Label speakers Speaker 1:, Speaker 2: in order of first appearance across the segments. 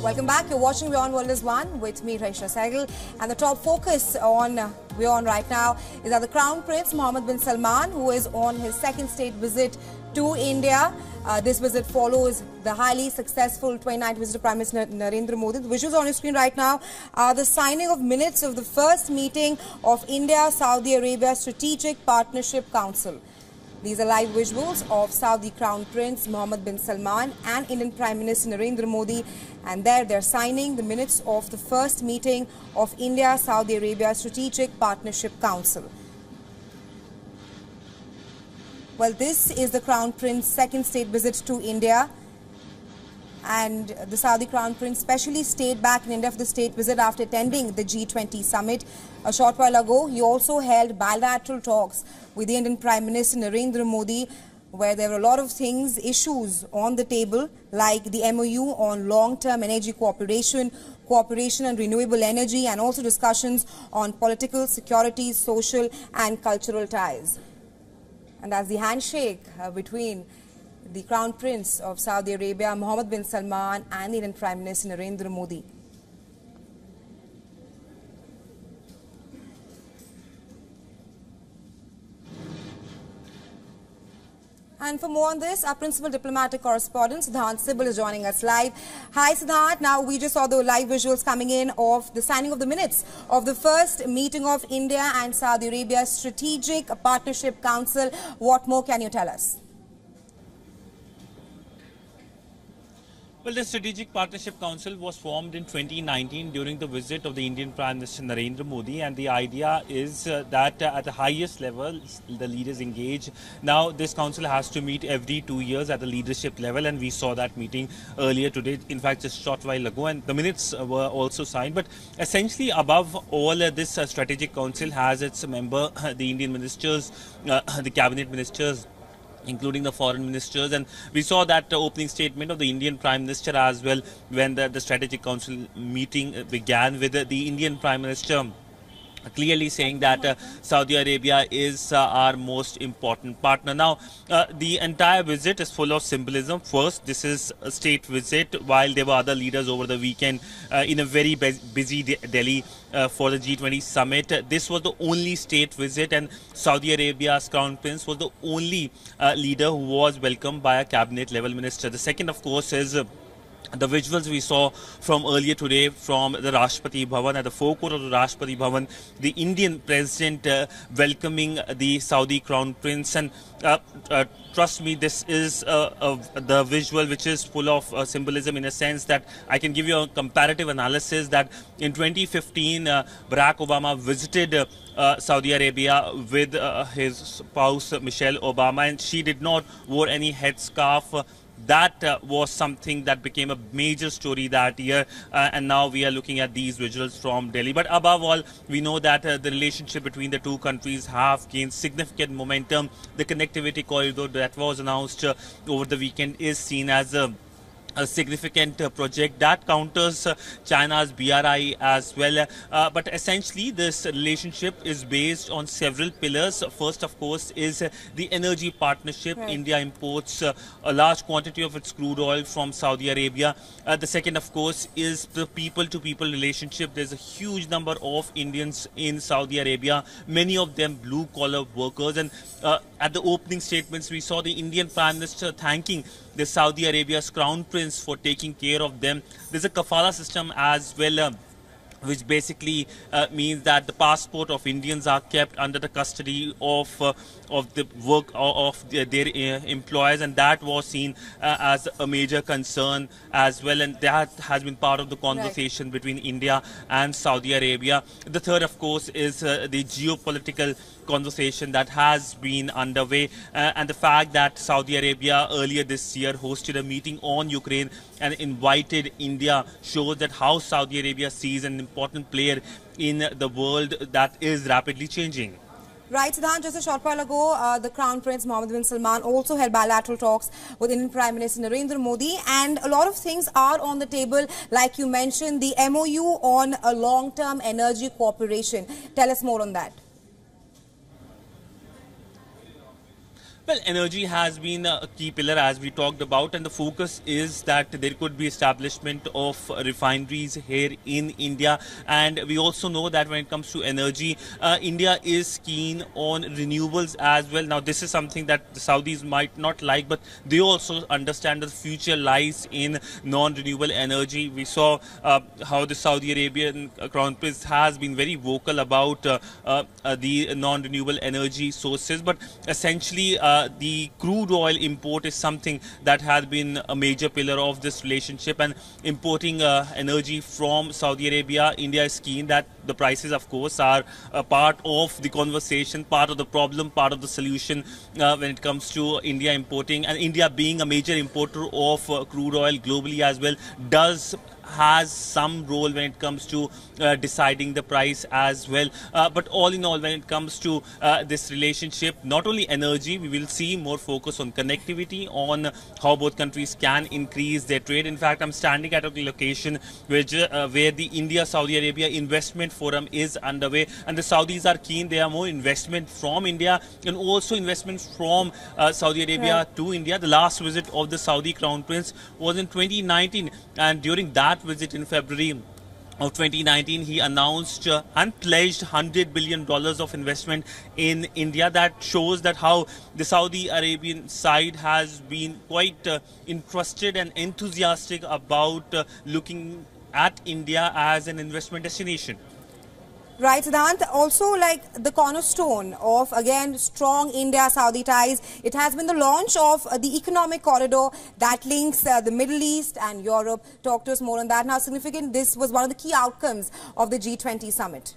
Speaker 1: Welcome back. You're watching WION World is One with me, Raisha Sehgal. And the top focus on WION right now is that the Crown Prince Mohammed bin Salman, who is on his second state visit to India. This visit follows the highly successful 29th visit of Prime Minister Narendra Modi. The visuals on your screen right now are the signing of minutes of the first meeting of India-Saudi Arabia Strategic Partnership Council. These are live visuals of Saudi Crown Prince Mohammed bin Salman and Indian Prime Minister Narendra Modi, and there they're signing the minutes of the first meeting of India-Saudi Arabia Strategic Partnership Council. Well, this is the Crown Prince's second state visit to India, and the Saudi Crown Prince specially stayed back in India for the state visit after attending the G20 summit. A short while ago, he also held bilateral talks with the Indian Prime Minister Narendra Modi, where there were a lot of things, issues on the table, like the MOU on long-term energy cooperation, cooperation on renewable energy, and also discussions on political, security, social and cultural ties. And as the handshake between the Crown Prince of Saudi Arabia, Mohammed bin Salman, and the Indian Prime Minister Narendra Modi. And for more on this, our principal diplomatic correspondent, Siddhant Sibal, is joining us live. Hi, Siddhant. Now, we just saw the live visuals coming in of the signing of the minutes of the first meeting of India and Saudi Arabia Strategic Partnership Council. What more can you tell us?
Speaker 2: Well, the Strategic Partnership Council was formed in 2019 during the visit of the Indian Prime Minister Narendra Modi, and the idea is that at the highest level, the leaders engage. Now, this council has to meet every 2 years at the leadership level, and we saw that meeting earlier today, in fact, just a short while ago, and the minutes were also signed. But essentially, above all, this Strategic Council has its member, the Indian ministers, the cabinet ministers, including the foreign ministers, and we saw that opening statement of the Indian Prime Minister as well when the Strategic Council meeting began, with the Indian Prime Minister clearly saying that Saudi Arabia is our most important partner. Now, the entire visit is full of symbolism. First, this is a state visit, while there were other leaders over the weekend in a very busy Delhi for the G20 summit. This was the only state visit, and Saudi Arabia's Crown Prince was the only leader who was welcomed by a cabinet level minister. The second, of course, is the visuals we saw from earlier today from the Rashtrapati Bhavan, at the forecourt of the Rashtrapati Bhavan, the Indian President welcoming the Saudi Crown Prince. And trust me, this is the visual which is full of symbolism, in a sense that I can give you a comparative analysis that in 2015, Barack Obama visited Saudi Arabia with his spouse Michelle Obama, and she did not wear any headscarf. That was something that became a major story that year, and now we are looking at these visuals from Delhi. But above all, we know that the relationship between the two countries have gained significant momentum. The connectivity corridor that was announced over the weekend is seen as a significant project that counters China's BRI as well. But essentially, this relationship is based on several pillars. First, of course, is the energy partnership. Right. India imports a large quantity of its crude oil from Saudi Arabia. The second, of course, is the people-to-people relationship. There's a huge number of Indians in Saudi Arabia, many of them blue-collar workers. And at the opening statements, we saw the Indian Prime Minister thanking the Saudi Arabia's Crown Prince for taking care of them. There's a kafala system as well, which basically means that the passport of Indians are kept under the custody of the work of their employers, and that was seen as a major concern as well, and that has been part of the conversation between India and Saudi Arabia. The third, of course, is the geopolitical conversation that has been underway, and the fact that Saudi Arabia earlier this year hosted a meeting on Ukraine and invited India shows that how Saudi Arabia sees an important player in the world that is rapidly changing.
Speaker 1: Right, Siddhant, just a short while ago, the Crown Prince Mohammed bin Salman also held bilateral talks with Indian Prime Minister Narendra Modi, and a lot of things are on the table, like you mentioned, the MOU on a long-term energy cooperation. Tell us more on that.
Speaker 2: Well, energy has been a key pillar as we talked about, and the focus is that there could be establishment of refineries here in India. And we also know that when it comes to energy, India is keen on renewables as well. Now, this is something that the Saudis might not like, but they also understand that the future lies in non-renewable energy. We saw how the Saudi Arabian Crown Prince has been very vocal about the non-renewable energy sources, but essentially the crude oil import is something that has been a major pillar of this relationship, and importing energy from Saudi Arabia, India is keen that the prices, of course, are a part of the conversation, part of the problem, part of the solution when it comes to India importing, and India being a major importer of crude oil globally as well has some role when it comes to deciding the price as well. But all in all, when it comes to this relationship, not only energy, we will see more focus on connectivity, on how both countries can increase their trade. In fact, I'm standing at a location where the India-Saudi Arabia Investment Forum is underway, and the Saudis are keen. There are more investment from India and also investment from Saudi Arabia to India. The last visit of the Saudi Crown Prince was in 2019, and during that visit in February of 2019, he announced and pledged $100 billion of investment in India. That shows that how the Saudi Arabian side has been quite interested and enthusiastic about looking at India as an investment destination.
Speaker 1: Right, Siddhant. Also, like the cornerstone of, again, strong India-Saudi ties, it has been the launch of the economic corridor that links the Middle East and Europe. Talk to us more on that. Now, significant, this was one of the key outcomes of the G20 summit.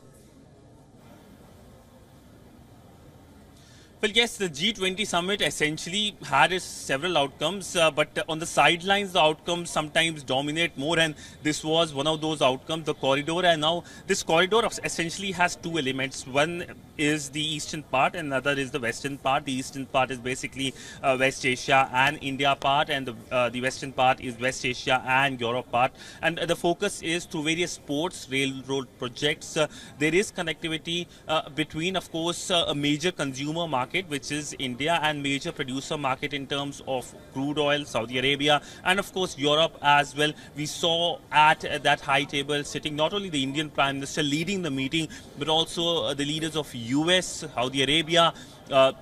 Speaker 2: Well, yes, the G20 summit essentially had its several outcomes, but on the sidelines, the outcomes sometimes dominate more, and this was one of those outcomes, the corridor. And now this corridor essentially has two elements. One is the eastern part, and another is the western part. The eastern part is basically West Asia and India part, and the western part is West Asia and Europe part. And the focus is through various ports, railroad projects. There is connectivity between, of course, a major consumer market, which is India, and major producer market in terms of crude oil, Saudi Arabia, and of course Europe as well. We saw at that high table sitting not only the Indian Prime Minister leading the meeting, but also the leaders of US, Saudi Arabia,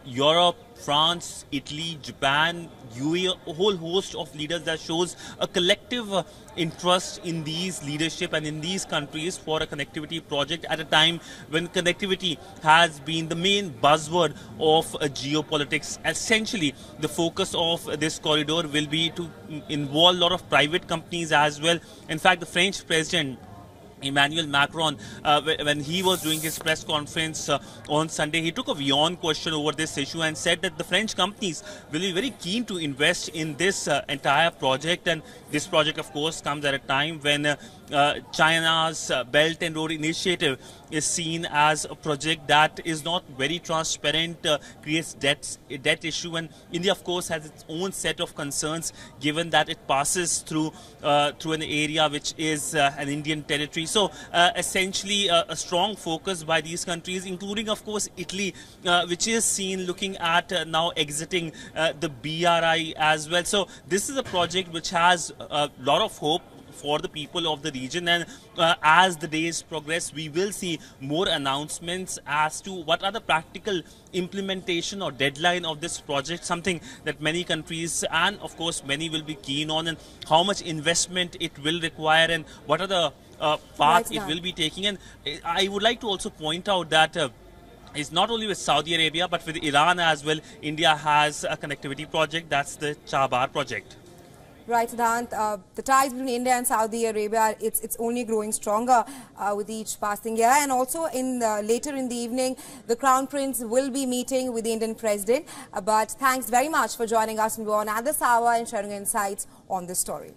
Speaker 2: Europe, France, Italy, Japan, UAE, a whole host of leaders. That shows a collective interest in these leadership and in these countries for a connectivity project at a time when connectivity has been the main buzzword of geopolitics. Essentially, the focus of this corridor will be to involve a lot of private companies as well. In fact, the French president Emmanuel Macron, when he was doing his press conference on Sunday, he took a WION question over this issue and said that the French companies will be very keen to invest in this entire project. And this project, of course, comes at a time when China's Belt and Road Initiative is seen as a project that is not very transparent, creates debt issue, and India, of course, has its own set of concerns given that it passes through an area which is an Indian territory. So essentially a strong focus by these countries, including, of course, Italy, which is seen looking at now exiting the BRI as well. So this is a project which has a lot of hope for the people of the region, and as the days progress, we will see more announcements as to what are the practical implementation or deadline of this project, something that many countries and of course many will be keen on, and how much investment it will require and what are the paths it will be taking. And I would like to also point out that it's not only with Saudi Arabia but with Iran as well. India has a connectivity project, that's the Chabar project.
Speaker 1: Right, Siddhant. The ties between India and Saudi Arabia, it's only growing stronger with each passing year. And also later in the evening, the Crown Prince will be meeting with the Indian President. But thanks very much for joining us on WION at this hour and sharing insights on this story.